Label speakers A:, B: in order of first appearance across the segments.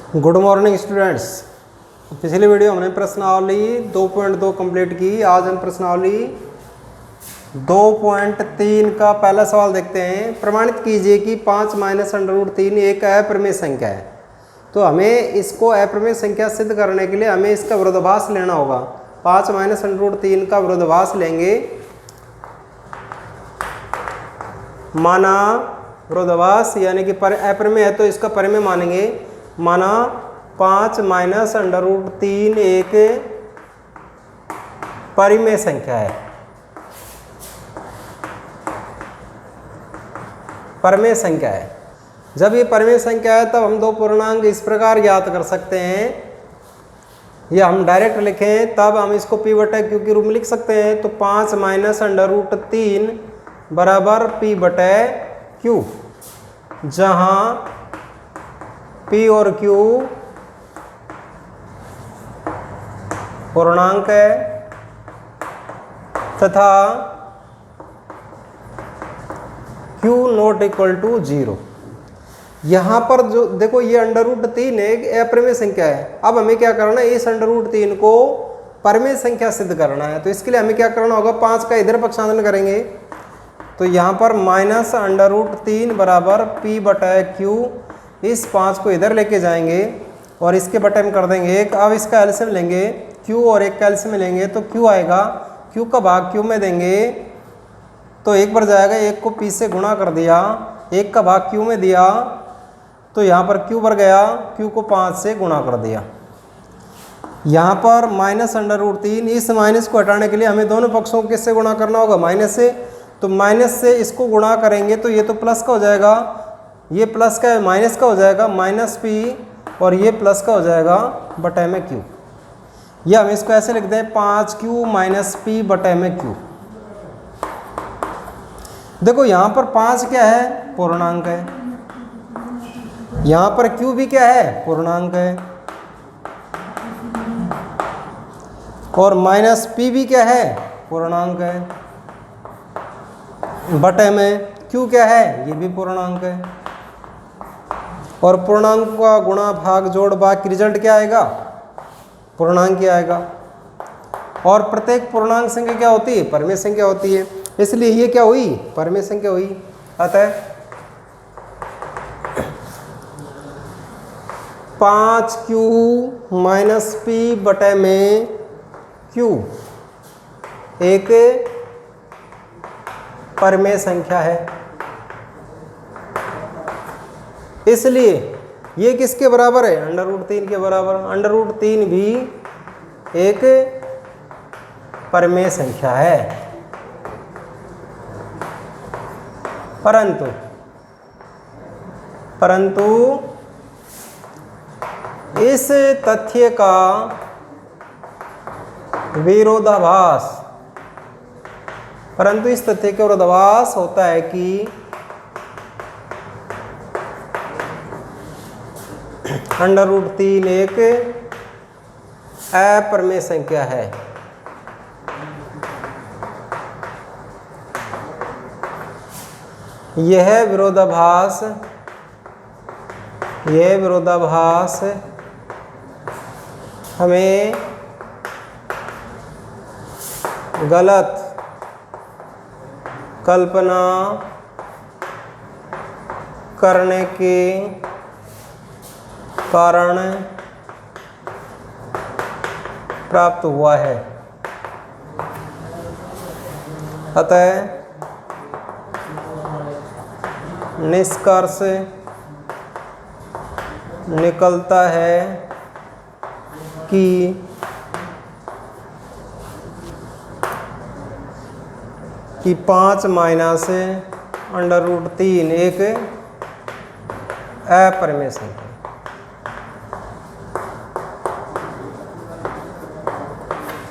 A: Good morning students. पिछली video हमने प्रश्नावली 2.2 कंप्लीट की। आज हम प्रश्नावली 2.3 का पहला सवाल देखते हैं। प्रमाणित कीजिए कि 5 माइनस √3 एक अप्रमेय संख्या है। तो हमें इसको अप्रमेय संख्या सिद्ध करने के लिए हमें इसका विरोधाभास लेना होगा। 5 माइनस √3 का विरोधाभास लेंगे। माना विरोधाभास यानी कि अप्रमेय है तो इसका परिमेय मानेंगे। माना 5 माइनस √3 एक परिमेय संख्या है। परिमेय संख्या है। जब ये परिमेय संख्या है तब हम दो पूर्णांक इस प्रकार ज्ञात कर सकते हैं, या हम डायरेक्ट लिखें तब हम इसको p/q के रूप में लिख सकते हैं। तो 5 माइनस √3 बराबर p/q, जहां p और q पूर्णांक है तथा q नॉट इक्वल टू 0। यहां पर जो देखो ये √3 एक अप्रमेय संख्या है। अब हमें क्या करना है, इस √3 को परिमेय संख्या सिद्ध करना है। तो इसके लिए हमें क्या करना होगा, 5 का इधर पक्षांतरण करेंगे। तो यहाँ पर माइनस √3 बराबर p/q, इस 5 को इधर लेके जाएंगे और इसके बटे में कर देंगे 1। अब इसका एलसीएम लेंगे, q और 1 का एलसीएम लेंगे तो q आएगा। q का भाग q में देंगे तो 1 बढ़ जाएगा। 1 को p से गुणा कर दिया, 1 का भाग q में दिया तो यहाँ पर q बढ़ गया। q को 5 से गुणा कर दिया। यहाँ पर माइनस √3, इस माइनस को हटाने के लिए हमें दोनों पक्षों को किससे गुणा करना होगा, माइनस से। तो माइनस से इसको गुणा करेंगे तो ये तो प्लस का हो जाएगा, ये प्लस का माइनस का हो जाएगा माइनस p, और ये प्लस का हो जाएगा बटे में q। या हम इसको ऐसे लिख दें 5q माइनस p बटे में q। देखो यहाँ पर 5 क्या है, पूर्णांक है। यहाँ पर q भी क्या है, पूर्णांक है। और माइनस p भी क्या है, पूर्णांक है। बटे में q क्या है, ये भी पूर्णांक है। और पूर्णांक का गुणा भाग जोड़ बाकी रिजल्ट क्या आएगा, पूर्णांक ही आएगा। और प्रत्येक पूर्णांक संख्या क्या होती है, परिमेय संख्या होती है। इसलिए ये क्या हुई, परिमेय संख्या हुई। अतः 5q माइनस p बटे में q एक परिमेय संख्या है। इसलिए ये किसके बराबर है, √3 के बराबर। √3 भी एक परिमेय संख्या है। परंतु इस तथ्य का विरोधाभास, परंतु इस तथ्य का विरोधाभास होता है कि √3 एक अप्रमेय संख्या है। यह विरोधाभास हमें गलत कल्पना करने के कारण प्राप्त हुआ है। अतः निष्कर्ष निकलता है कि 5 माइनस √3 एक अप्रमेय संख्या।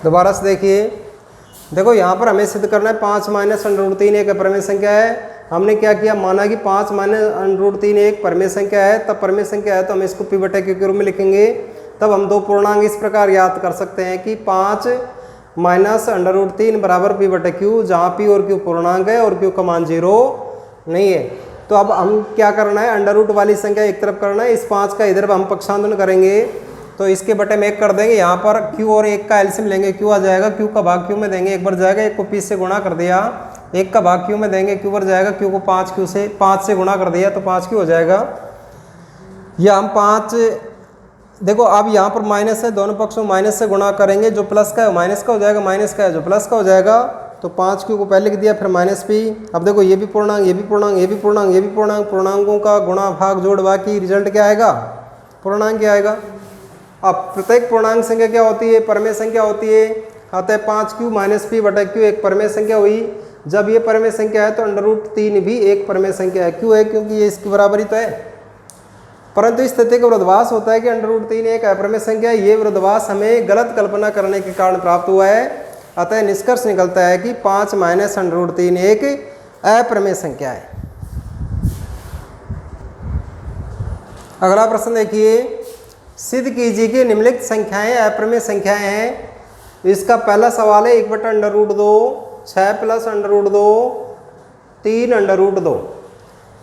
A: दोबारा से देखिए, देखो यहाँ पर हमें सिद्ध करना है 5 माइनस √3 एक अप्रमेय संख्या है। हमने क्या किया, माना कि 5 माइनस √3 एक परिमेय संख्या है। तब परिमेय संख्या है तो हम इसको p/q के रूप में लिखेंगे। तब हम दो पूर्णांक इस प्रकार याद कर सकते हैं कि 5 माइनस √3 बराबर p/q, जहाँ p और q पूर्णांक है और q का मान 0 नहीं है। तो अब हम क्या करना है, अंडर रूट वाली संख्या एक तरफ करना है, इस 5 का इधर हम पक्षांतरण करेंगे तो इसके बटे में 1 कर देंगे। यहाँ पर q और 1 का एलसीएम लेंगे, q आ जाएगा, q का भाग q में देंगे, 1 बार जाएगा, 1 को p से गुणा कर दिया, 1 का भाग q में देंगे, q बार जाएगा, q को 5 से गुणा कर दिया तो 5q हो जाएगा। या हम 5 देखो अब यहाँ पर माइनस है, दोनों पक्षों में माइनस से गुणा करेंगे, जो प्लस का है माइनस का हो जाएगा, माइनस का है जो प्लस का हो जाएगा। तो 5q को पहले लिख दिया, फिर माइनस p। अब देखो ये भी पूर्णांक, ये भी पूर्णांक, ये भी पूर्णांक, ये भी पूर्णांक, पूर्णांकों का गुणा भाग जोड़ बाकी रिजल्ट क्या आएगा, पूर्णांक क्या आएगा। अब प्रत्येक पूर्णांक संख्या क्या होती है, परमेय संख्या होती है। अतः 5q माइनस p बटा q एक परमेय संख्या हुई। जब ये परमेय संख्या है तो अंडर रूट 3 भी एक परमेय संख्या है। क्यों है, क्योंकि ये इसकी बराबरी तो है। परंतु इस तथ्य का विरोधाभास होता है कि अंडर रूट 3 एक अपरमेय संख्या है। ये विरोधाभास हमें गलत कल्पना करने के कारण प्राप्त हुआ है। अतः निष्कर्ष निकलता है कि 5 माइनस अंडर रूट 3 एक अपरमेय संख्या है। अगला प्रश्न देखिए, सिद्ध कीजिए कि निम्नलिखित संख्याएं अपरमेय संख्याएं हैं। इसका पहला सवाल है 1 बटा under root 2, 6 plus under root 2, 3 under root 2।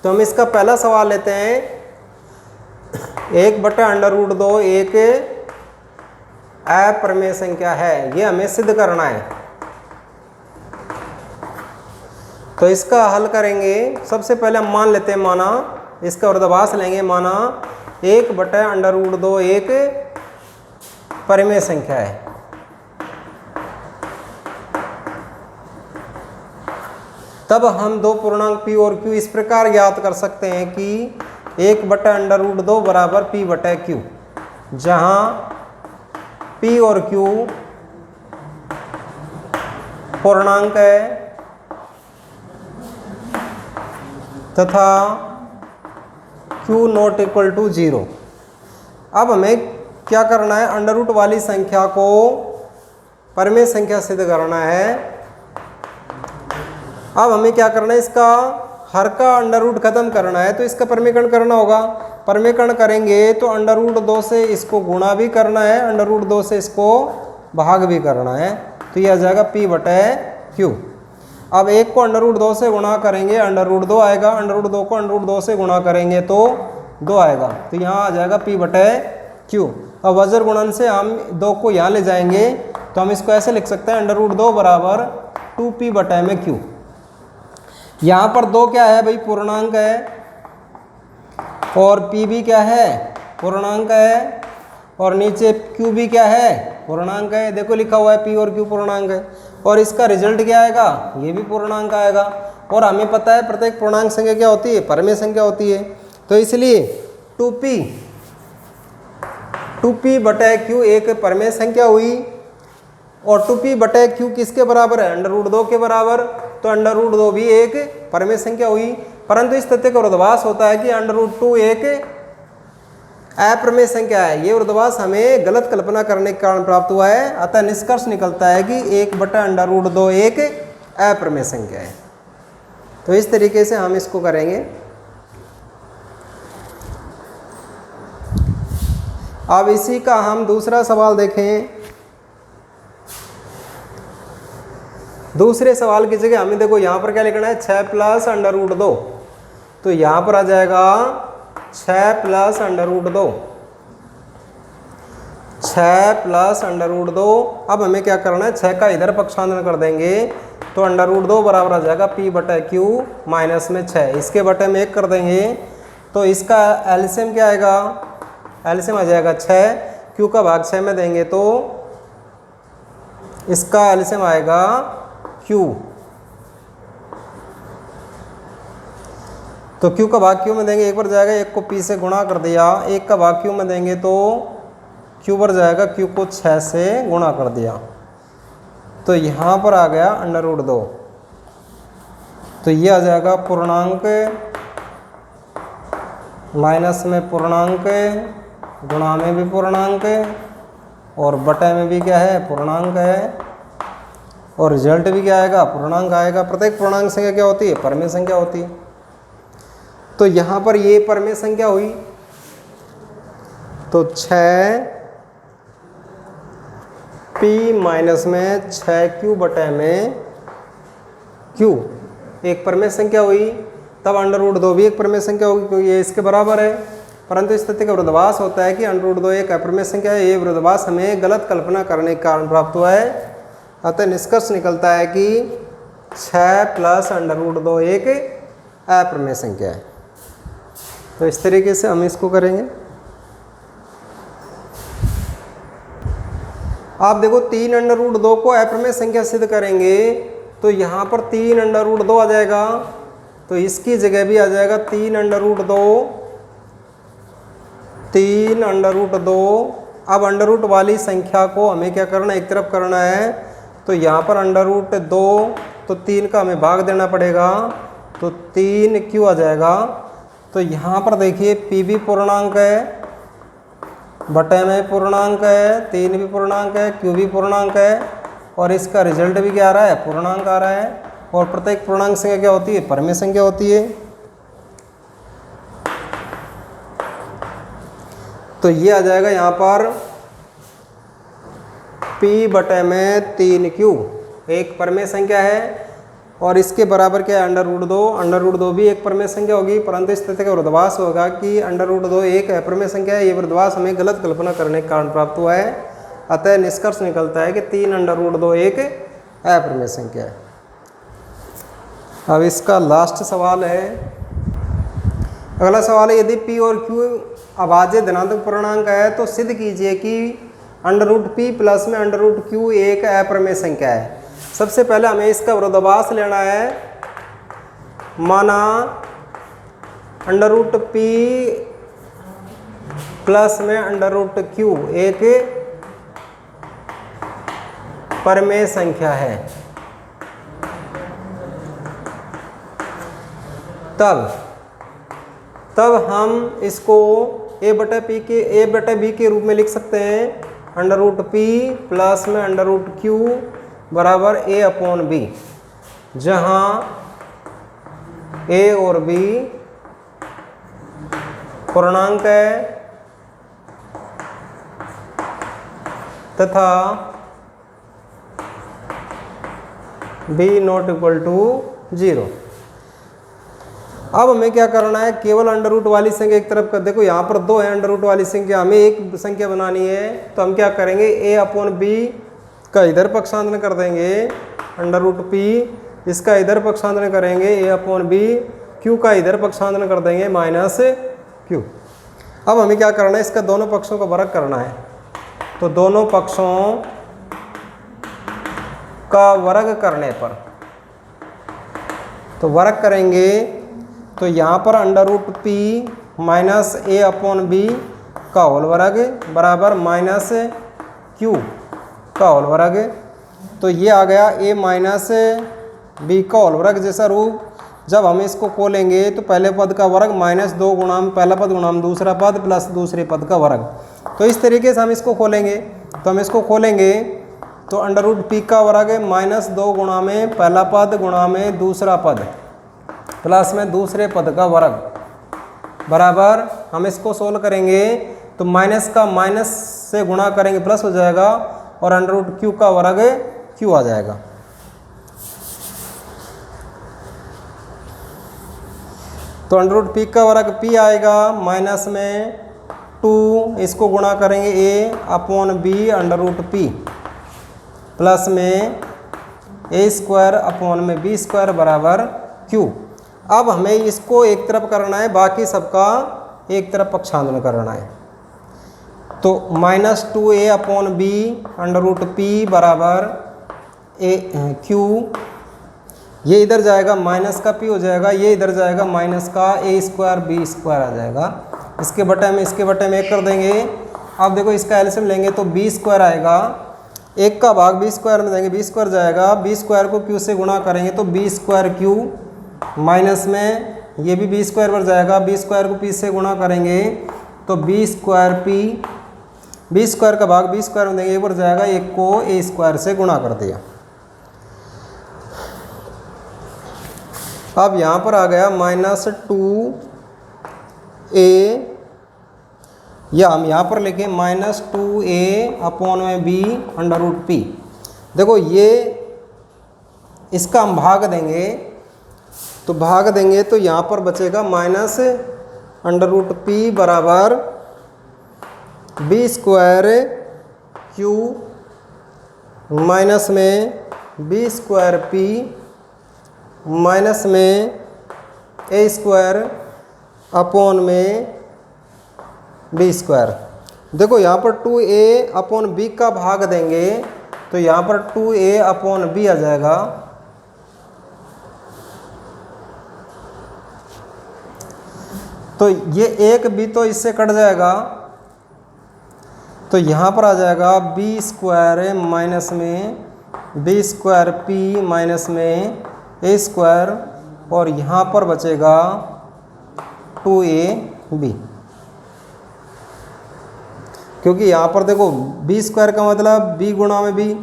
A: तो हम इसका पहला सवाल लेते हैं, 1 बटा अंडर रूट 2 एक अपरमेय संख्या है, ये हमें सिद्ध करना है। तो इसका हल करेंगे। सबसे पहले हम मान लेते हैं, माना इसका विरोधाभास लेंगे, माना 1 बटा अंडर रूट 2 एक परिमेय संख्या है। तब हम दो पूर्णांक p और q इस प्रकार ज्ञात कर सकते हैं कि 1 बटा अंडर रूट 2 बराबर p बटा q, जहां p और q पूर्णांक है तथा q नॉट इक्वल टू 0। अब हमें क्या करना है, अंडर रूट वाली संख्या को परिमेय संख्या सिद्ध करना है। अब हमें क्या करना है, इसका हर का अंडर रूट खत्म करना है, तो इसका परिमेयकरण करना होगा। परिमेयकरण करेंगे तो अंडर रूट 2 से इसको गुणा भी करना है, अंडर रूट 2 से इसको भाग भी करना है, तो यह आ जाएगा p बटा q। अब 1 को अंडर रूट 2 से गुणा करेंगे, अंडर रूट 2 आएगा, अंडर रूट 2 को अंडर रूट 2 से गुणा करेंगे तो 2 आएगा, तो यहाँ आ जाएगा p बटा q। अब वज्र गुणन से हम 2 को यहाँ ले जाएंगे, तो हम इसको ऐसे लिख सकते हैं, अंडर रूट 2 बराबर 2p बटा में q। यहाँ पर 2 क्या है भाई, पूर्णांक है, और p भी क्या है, पूर्णांक है, और नीचे q भी क्या है, पूर्णांक है। देखो लिखा हुआ है p और q पूर्णांक है, और इसका रिजल्ट क्या आएगा, ये भी पूर्णांक आएगा। और हमें पता है प्रत्येक पूर्णांक संख्या क्या होती है, परिमेय संख्या होती है। तो इसलिए 2p बटा q एक परिमेय संख्या हुई, और 2p बटा q किसके बराबर है, अंडर रूट 2 के बराबर, तो अंडर रूट 2 भी एक परिमेय संख्या हुई। परंतु इस तथ्य का विरोधाभास होता है कि अंडर रूट 2 एक अपरिमेय संख्या है। ये विरोधाभास हमें गलत कल्पना करने के कारण प्राप्त हुआ है। अतः निष्कर्ष निकलता है कि 1 बटा अंडर रूट 2 एक अपरिमेय संख्या है। तो इस तरीके से हम इसको करेंगे। अब इसी का हम दूसरा सवाल देखें। दूसरे सवाल की जगह हमें देखो यहाँ पर क्या लिखना है, 6 प्लस अंडर रूट 2, तो यहाँ पर आ जाएगा 6 plus under root 2, 6 plus under root 2। अब हमें क्या करना है, 6 का इधर पक्षांतरण कर देंगे, तो अंडर रूट 2 बराबर आ जाएगा p बटा q माइनस में 6, इसके बटे में 1 कर देंगे, तो इसका एलसीएम क्या आएगा, एलसीएम आ जाएगा 6, q का भाग 6 में देंगे तो इसका एलसीएम आएगा q, तो q का भाग q में देंगे, 1 बार जाएगा, 1 को p से गुणा कर दिया, 1 का भाग q में देंगे तो q बार जाएगा, q को 6 से गुणा कर दिया, तो यहाँ पर आ गया अंडर रूट 2, तो ये आ जाएगा पूर्णांक माइनस में पूर्णांक, गुणा में भी पूर्णांक, और बटे में भी क्या है, पूर्णांक है, और रिजल्ट भी क्या आएगा, पूर्णांक आएगा। प्रत्येक पूर्णांक संख्या क्या होती है, परिमेय संख्या होती है। तो यहाँ पर ये परिमेय संख्या हुई, तो 6p माइनस में 6q बटे में q एक परिमेय संख्या हुई। तब अंडर रूट 2 भी एक परिमेय संख्या होगी क्योंकि ये इसके बराबर है। परंतु इस तथ्य का विरोधाभास होता है कि अंडर रूट 2 एक अपरिमेय संख्या है। ये विरोधाभास हमें गलत कल्पना करने के कारण प्राप्त हुआ है। अतः निष्कर्ष निकलता है कि 6 प्लस अंडर रूट 2 एक अपरिमेय संख्या है। तो इस तरीके से हम इसको करेंगे। आप देखो 3 अंडर रूट 2 को अपरिमेय संख्या सिद्ध करेंगे तो यहाँ पर 3 अंडर रूट 2 आ जाएगा, तो इसकी जगह भी आ जाएगा 3 अंडर रूट 2, 3 अंडर रूट 2। अब अंडर रूट वाली संख्या को हमें क्या करना है, एक तरफ करना है। तो यहाँ पर अंडर रूट 2 तो 3 का हमें भाग देना पड़ेगा, तो 3 क्यों आ जाएगा। तो यहाँ पर देखिए पी भी पूर्णांक है, बटे में पूर्णांक है, 3 भी पूर्णांक है, क्यू भी पूर्णांक है और इसका रिजल्ट भी क्या आ रहा है, पूर्णांक आ रहा है। और प्रत्येक पूर्णांक संख्या क्या होती है, परिमेय संख्या होती है। तो ये आ जाएगा यहाँ पर P बटे में 3Q एक परिमेय संख्या है और इसके बराबर क्या है, अंडर रूट 2। अंडर रूट 2 भी एक परिमेय संख्या होगी, परंतु इस तथ्य का विरोधाभास होगा कि अंडर रूट 2 एक अपरिमेय संख्या है। ये विरोधाभास हमें गलत कल्पना करने के कारण प्राप्त हुआ है। अतः निष्कर्ष निकलता है कि 3 अंडर रूट 2 एक अपरिमेय संख्या है। अब इसका लास्ट सवाल है, अगला सवाल है, यदि P और Q अभाज्य धनात्मक पूर्णांक है तो सिद्ध कीजिए कि अंडर रूट P प्लस में अंडर रूट Q एक अपरिमेय संख्या है। सबसे पहले हमें इसका विरोधाभास लेना है। माना अंडर रूट P प्लस में अंडर रूट Q एक परिमेय संख्या है, तब हम इसको a बटे b के रूप में लिख सकते हैं। अंडर रूट P प्लस में अंडर रूट Q बराबर a अपॉन b, जहाँ a और b पूर्णांक है तथा b नॉट इक्वल टू 0। अब हमें क्या करना है, केवल अंडर रूट वाली संख्या एक तरफ कर, देखो यहाँ पर 2 है अंडर रूट वाली संख्या, हमें एक संख्या बनानी है। तो हम क्या करेंगे, a अपॉन b का इधर पक्षांतरण कर देंगे, अंडर रूट p इसका इधर पक्षांतरण करेंगे a अपॉन b, q का इधर पक्षांतरण कर देंगे माइनस q। अब हमें क्या करना है, इसका दोनों पक्षों का वर्ग करना है। तो दोनों पक्षों का वर्ग करने पर तो वर्ग करेंगे तो यहाँ पर under root p minus a upon b का होल वर्ग बराबर माइनस q का होल वर्ग। तो ये आ गया a माइनस b का होल वर्ग जैसा रूप। जब हम इसको खोलेंगे तो पहले पद का वर्ग माइनस 2 गुणाम पहला पद गुणाम दूसरा पद प्लस दूसरे पद का वर्ग। तो इस तरीके से हम इसको खोलेंगे। तो हम इसको खोलेंगे तो अंडर रूट p का वर्ग माइनस 2 गुणा में पहला पद गुणा में दूसरा पद प्लस में दूसरे पद का वर्ग बराबर, हम इसको सोल्व करेंगे तो माइनस का माइनस से गुणा करेंगे प्लस हो जाएगा और अंडर रूट q का वर्ग q आ जाएगा। तो अंडर रूट p का वर्ग p आएगा माइनस में 2, इसको गुणा करेंगे a upon b under root p plus में a स्क्वायर अपॉन में b स्क्वायर बराबर q। अब हमें इसको एक तरफ करना है, बाकी सबका एक तरफ पक्षांतरण करना है। तो minus 2a upon b under root p बराबर q, ये इधर जाएगा माइनस का p हो जाएगा, ये इधर जाएगा माइनस का a स्क्वायर b स्क्वायर आ जाएगा। इसके बटे में एक कर देंगे। अब देखो इसका एलसीएम लेंगे तो b स्क्वायर आएगा, एक का भाग b स्क्वायर में देंगे, b स्क्वायर जाएगा, b स्क्वायर को q से गुणा करेंगे तो b स्क्वायर q माइनस में ये भी b स्क्वायर पर जाएगा, b स्क्वायर को p से गुणा करेंगे तो b square p, b square का भाग b स्क्वायर में देंगे, एक पर जाएगा, एक को a स्क्वायर से गुणा कर दिया। अब यहाँ पर आ गया माइनस 2a, या हम यहाँ पर लिखें माइनस 2a अपॉन में b अंडर रूट p। देखो ये इसका हम भाग देंगे तो भाग देंगे तो यहाँ पर बचेगा माइनस अंडर रूट पी बराबर बी स्क्वायर क्यू माइनस में बी स्क्वायर पी माइनस में ए स्क्वायर अपॉन में बी स्क्वायर। देखो यहाँ पर 2a अपॉन बी का भाग देंगे तो यहाँ पर 2a अपॉन बी आ जाएगा। तो ये एक बी तो इससे कट जाएगा, तो यहाँ पर आ जाएगा बी स्क्वायर माइनस में बी स्क्वायर पी माइनस में ए स्क्वायर, और यहाँ पर बचेगा 2ab, क्योंकि यहाँ पर देखो बी स्क्वायर का मतलब b गुणा में b,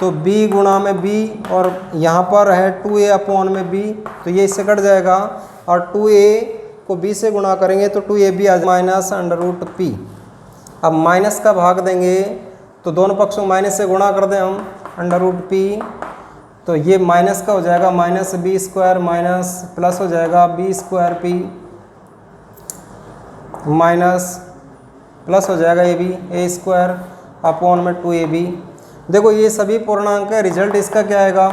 A: तो b गुणा में b, और यहाँ पर है 2a अपॉन में b, तो ये इससे कट जाएगा, और 2a को b से गुणा करेंगे तो 2ab आ माइनस अंडर रूट p। अब माइनस का भाग देंगे तो दोनों पक्षों माइनस से गुणा कर दें हम अंडर रूट p, तो ये माइनस का हो जाएगा minus B square minus plus हो जाएगा B square P minus plus हो जाएगा A B A square upon में 2ab। देखो ये सभी पूर्णांक है, रिजल्ट इसका क्या आएगा,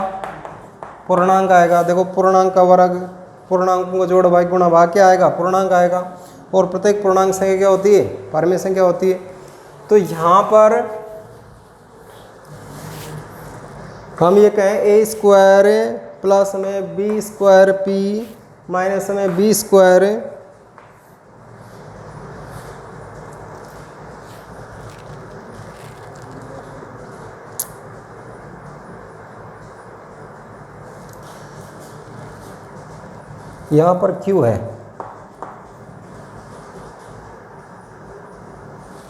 A: पूर्णांक आएगा। देखो पूर्णांक का वर्ग, पूर्णांकों को जोड़ भाग गुणा भाग क्या आएगा, पूर्णांक आएगा। और प्रत्येक पूर्णांक संख्या क्या होती है, पारमी संख्या होती है। तो यहाँ पर हम ये कहें ए स्क्वायर प्लस में बी स्क्वायर पी माइनस में बी स्क्वायर यहाँ पर क्यू है,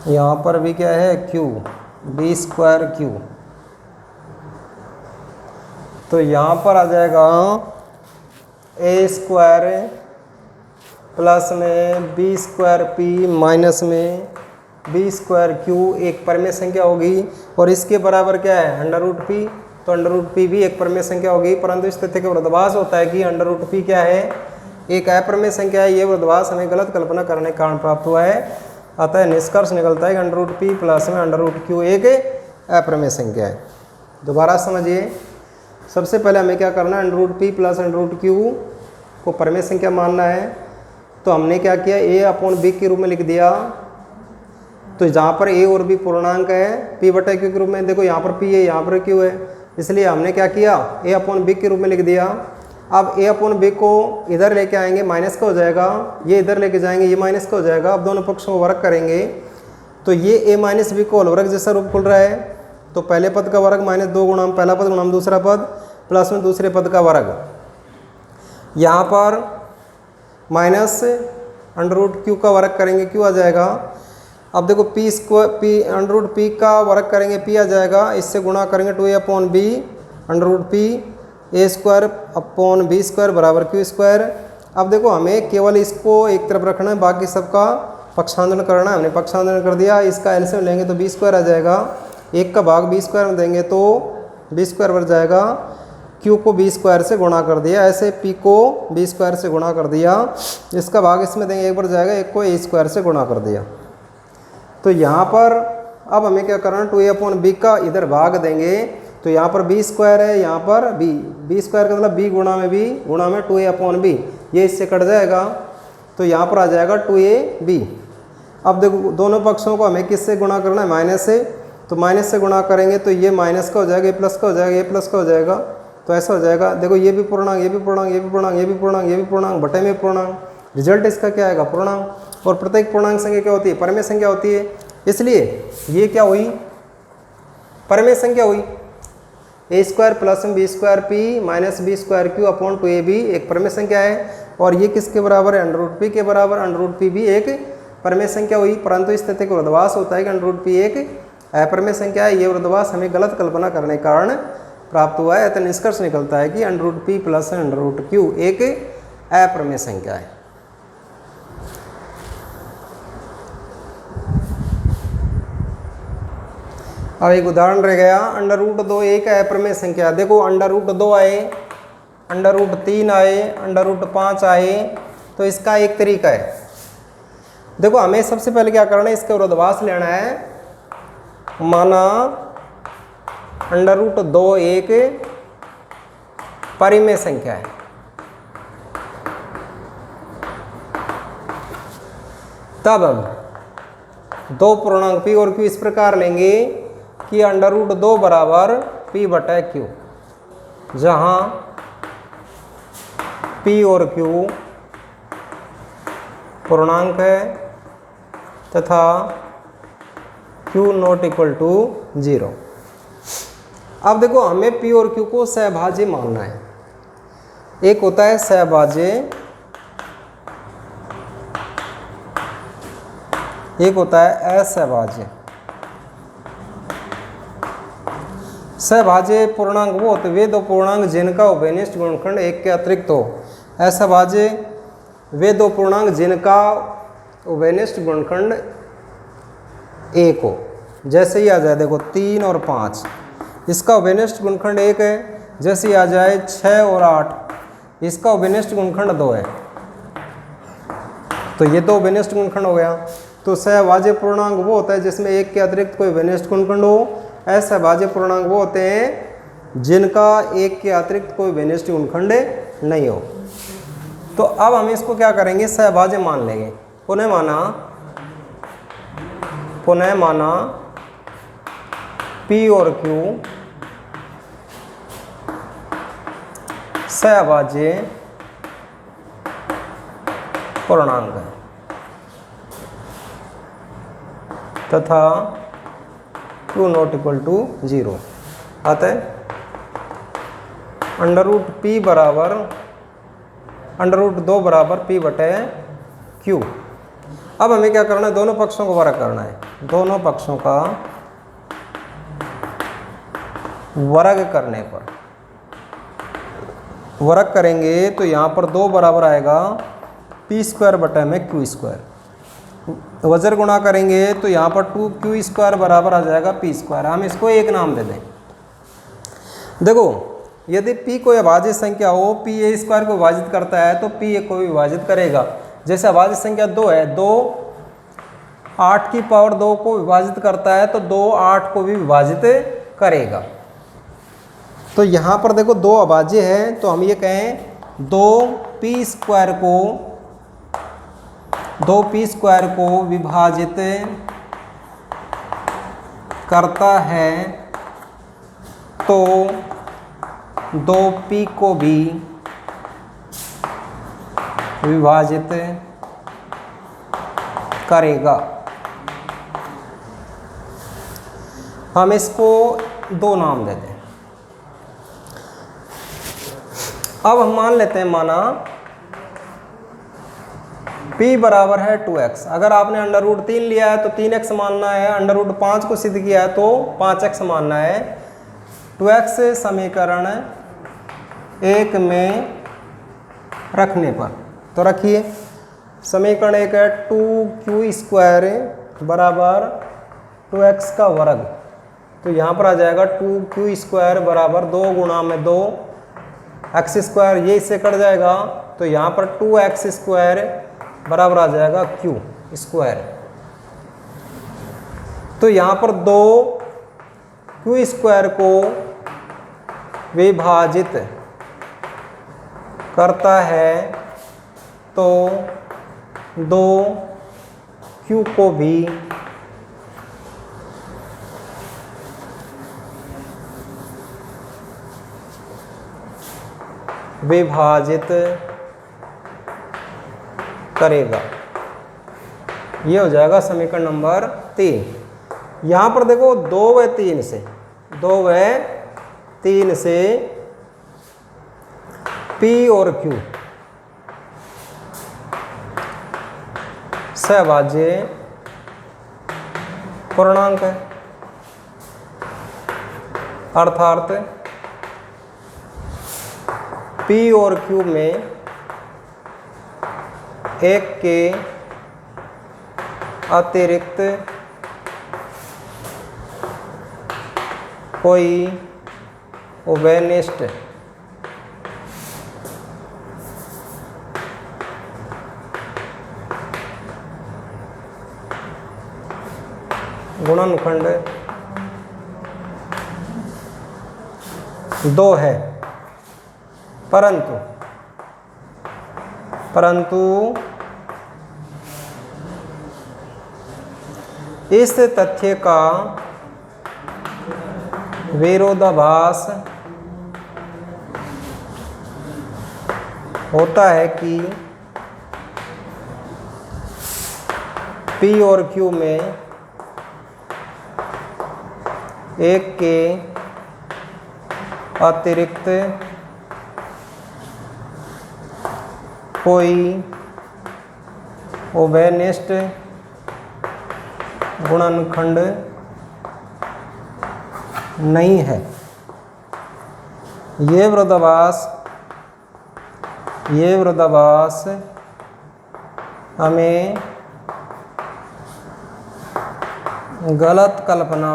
A: यहाँ पर भी क्या है क्यू, बी स्क्वायर क्यू। तो यहाँ पर आ जाएगा ए स्क्वायर प्लस में बी स्क्वायर पी माइनस में बी स्क्वायर क्यू एक परिमेय संख्या होगी, और इसके बराबर क्या है अंडर रूट पी, तो अंडर रूट पी भी एक परिमेय संख्या होगी। परंतु इस तथ्य का विरोधाभास होता है कि अंडर रूट पी क्या है, एक अपरिमेय संख्या है। ये विरोधाभास हमें गलत कल्पना करने के कारण प्राप्त हुआ है। अतः निष्कर्ष निकलता है कि अंडर रूट पी प्लस में अंडर रूट क्यू एक अपरिमेय संख्या है। दोबारा समझिए, सबसे पहले हमें क्या करना है, under root P plus under root Q को परिमेय संख्या मानना है। तो हमने क्या किया, ए अपॉन बी के रूप में लिख दिया। तो जहाँ पर ए और बी पूर्णांक है पी बटा क्यू के रूप में, देखो यहाँ पर पी है यहाँ पर क्यू है, इसलिए हमने क्या किया ए अपॉन बी के रूप में लिख दिया। अब ए अपॉन बी को इधर लेके आएंगे माइनस का हो जाएगा, ये इधर लेके जाएंगे ये माइनस का हो जाएगा। अब दोनों पक्षों को वर्ग करेंगे तो ये ए माइनस बी को होल वर्ग जैसा रूप खुल रहा है। तो पहले पद का वर्ग माइनस 2 गुणा पहला पद गुणा दूसरा पद प्लस में दूसरे पद का वर्ग, यहाँ पर माइनस अंडर रूट क्यू का वर्ग करेंगे क्यू आ जाएगा। अब देखो P square P under root P का वर्ग करेंगे पी आ जाएगा, इससे गुणा करेंगे 2a upon B under root P A square upon B square बराबर क्यू स्क्वायर। अब देखो हमें केवल इसको एक तरफ रखना है, बाकी सबका पक्षांतरण करना है। हमने पक्षांतरण कर दिया, इसका एलसीएम लेंगे तो बी स्क्वायर आ जाएगा, एक का भाग बी स्क्वायर में देंगे तो बी स्क्वायर बन जाएगा। क्यू को बी स्क्वायर से गुणा कर दिया, ऐसे पी को बी स्क्वायर से गुणा कर दिया, इसका भाग इसमें देंगे एक बढ़ जाएगा, एक को ए स्क्वायर से गुणा कर दिया। तो यहाँ पर अब हमें क्या करना है, 2a अपॉन बी का इधर भाग देंगे तो यहाँ पर बी स्क्वायर है, यहाँ पर बी स्क्वायर का मतलब बी गुणा में 2a अपॉन बी, ये इससे कट जाएगा। तो यहाँ पर आ जाएगा 2ab। अब देखो दोनों पक्षों को हमें किससे गुणा करना है, माइनस से, तो माइनस से गुणा करेंगे तो ये माइनस का हो जाएगा, ये प्लस का हो जाएगा, ये प्लस का हो जाएगा। तो ऐसा हो जाएगा, देखो ये भी पूर्णांक, ये भी पूर्णांक, ये भी पूर्णांक, ये भी पूर्णांक, ये भी पूर्णांक, बटे में पूर्णांक, रिजल्ट इसका क्या आएगा पूर्णांक। और प्रत्येक पूर्णांक संख्या क्या होती है, परिमेय संख्या होती है। इसलिए ये क्या हुई, परिमेय संख्या हुई। ए स्क्वायर प्लस में B square P minus B square Q upon 2ab एक परिमेय संख्या है, और ये किसके बराबर है, अंडर रूट पी के बराबर। अंडर रूट पी भी एक परिमेय संख्या हुई, परंतु इस तथ्य का विरोधाभास होता है कि अंडर रूट पी एक अपरिमेय संख्या है। ये विरोधाभास हमें गलत कल्पना करने के कारण प्राप्त हुआ है। अतः निष्कर्ष निकलता है कि under root P plus under root Q एक अपरिमेय संख्या है। अब एक उदाहरण रह गया, अंडर रूट 2 एक अपरिमेय संख्या। देखो अंडर रूट 2 आए √3 आए, √5 आए, तो इसका एक तरीका है। देखो हमें सबसे पहले क्या करना है, इसका विरोधाभास लेना है। माना √2 एक परिमेय संख्या है, तब हम दो पूर्णांक p और q इस प्रकार लेंगे कि √2 बराबर p बटा q, जहां p और q पूर्णांक है तथा q नॉट इक्वल टू 0। अब देखो हमें p और q को सहभाज्य मानना है। एक होता है सहभाज्य, एक होता है असहभाज्य। सहभाज्य पूर्णांक वो होते वे दो पूर्णांक जिनका उभयनिष्ठ गुणनखंड एक के अतिरिक्त हो। असहभाज्य वे दो पूर्णांक जिनका उभयनिष्ठ गुणनखंड एक हो। जैसे ही आ जाए देखो 3 और 5, इसका उभयनिष्ठ गुणनखंड 1 है। जैसे ही आ जाए 6 और 8, इसका उभयनिष्ठ गुणनखंड 2 है। तो ये दो उभयनिष्ठ गुणनखंड हो गया। तो सहभाज्य पूर्णांक वो होता है जिसमें एक के अतिरिक्त कोई उभयनिष्ठ गुणनखंड हो। असहभाज्य पूर्णांक वो होते हैं जिनका एक के अतिरिक्त कोई उभयनिष्ठ गुणनखंड नहीं हो। तो अब हम इसको क्या करेंगे, सहभाज्य मान लेंगे। पुनः माना p और q सहभाज्य पूर्णांक है तथा q नॉट इक्वल टू 0। अतः √p बराबर √2 बराबर p बटे q। अब हमें क्या करना है, दोनों पक्षों को वर्ग करना है। दोनों पक्षों का वर्ग करने पर वर्ग करेंगे तो यहाँ पर 2 बराबर आएगा p² बटे में q²। वज्र गुणा करेंगे तो यहाँ पर 2q² बराबर आ जाएगा p²। हम इसको एक नाम दे दें। देखो यदि p कोई अभाज्य संख्या हो, p a² को विभाजित करता है तो p a को विभाजित करेगा। जैसे अभाज्य संख्या 2 है, 2 8 की पावर 2 को विभाजित करता है तो 2 8 को भी विभाजित करेगा। तो यहाँ पर देखो 2 अभाज्य है, तो हम ये कहें 2p² को विभाजित करता है तो 2p को भी विभाजित करेगा। हम इसको 2 नाम दे दें। अब हम मान लेते हैं, माना p बराबर है 2x। अगर आपने √3 लिया है तो 3x मानना है, √5 को सिद्ध किया है तो 5x मानना है। 2x समीकरण 1 में रखने पर तो रखिए, समीकरण 1 है 2q² बराबर 2x का वर्ग। तो यहाँ पर आ जाएगा 2q² बराबर 2 गुणा में 2 x², ये इससे कट जाएगा तो यहाँ पर 2x² बराबर आ जाएगा q²। तो यहाँ पर 2q² को विभाजित करता है तो 2q को भी विभाजित करेगा। ये हो जाएगा समीकरण नंबर 3। यहाँ पर देखो 2 व 3 से p और q सहभाज्य पूर्णांक है, अर्थात p और q में एक के अतिरिक्त कोई उभयनिष्ठ गुणनखंड 2 है, परंतु इस तथ्य का विरोधाभास होता है कि P और Q में एक के अतिरिक्त कोई उभयनिष्ठ गुणनखंड नहीं है। ये विरोधाभास हमें गलत कल्पना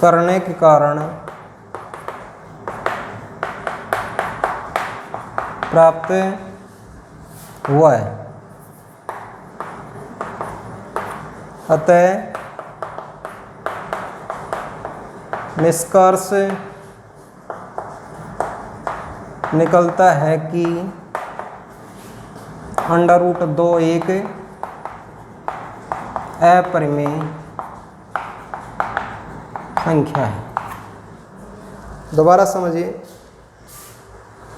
A: करने के कारण प्राप्त हुआ है। अतः निष्कर्ष निकलता है कि √2 एक अपरिमेय संख्या है। दोबारा समझिए,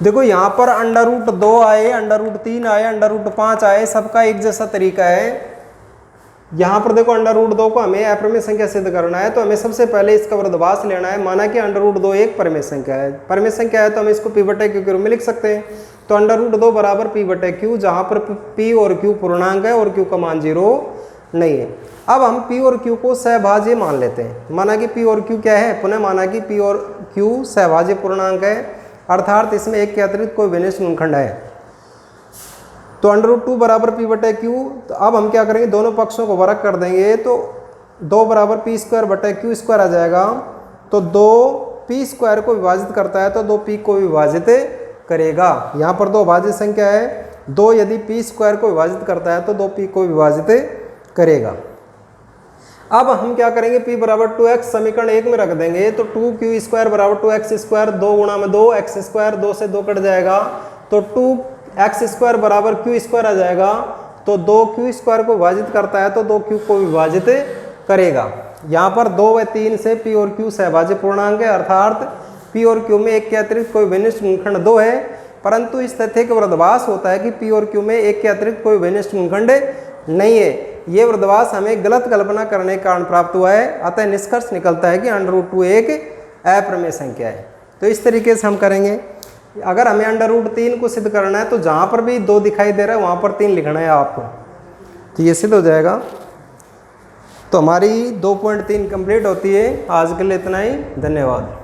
A: देखो यहाँ पर √2 आए, √3 आए, √5 आए, सबका एक जैसा तरीका है। यहाँ पर देखो √2 को हमें अपरिमेय संख्या सिद्ध करना है, तो हमें सबसे पहले इसका विरोधाभास लेना है। माना कि √2 एक परिमेय संख्या है, परिमेय संख्या है तो हम इसको P/Q के रूप में लिख सकते हैं। तो √2 बराबर P/Q, जहाँ पर P और Q पूर्णांक है और Q का मान 0 नहीं है। अब हम P और Q को सहभाज्य मान लेते हैं। माना कि P और Q क्या है, पुनः माना कि P और Q सहभाज्य पूर्णांक है, अर्थात इसमें एक के अतिरिक्त कोई विनिष्ठ गुणनखंड है। तो √2 बराबर P/Q, तो अब हम क्या करेंगे, दोनों पक्षों को वर्ग कर देंगे, तो 2 बराबर P²/Q² आ जाएगा। तो 2 P² को विभाजित करता है तो 2P को विभाजित करेगा। यहाँ पर 2 भाज्य संख्या है, 2 यदि P² को विभाजित करता है तो 2P को विभाजित करेगा। अब हम क्या करेंगे, P बराबर 2x समीकरण 1 में रख देंगे, तो 2Q² बराबर 2x², 2 गुणा में 2 x², 2 से 2 कट जाएगा, तो 2x² बराबर Q² आ जाएगा। तो 2Q² को विभाजित करता है तो 2Q को विभाजित करेगा। यहाँ पर 2 व 3 से P और Q सहभाज्य पूर्णांक है, अर्थात P और Q में एक के अतिरिक्त कोई विनिष्ठ गुणनखंड 2 है, परंतु इस तथ्य का विरोधाभास होता है कि P और Q में एक के अतिरिक्त कोई विनिष्ठ गुणनखंड नहीं है। ये विरोधाभास हमें गलत कल्पना करने के कारण प्राप्त हुआ है। अतः निष्कर्ष निकलता है कि √2 एक अपरिमेय संख्या है। तो इस तरीके से हम करेंगे। अगर हमें √3 को सिद्ध करना है तो जहाँ पर भी 2 दिखाई दे रहा है वहाँ पर 3 लिखना है आपको, तो ये सिद्ध हो जाएगा। तो हमारी 2.3 कंप्लीट होती है। आज के लिए इतना ही, धन्यवाद।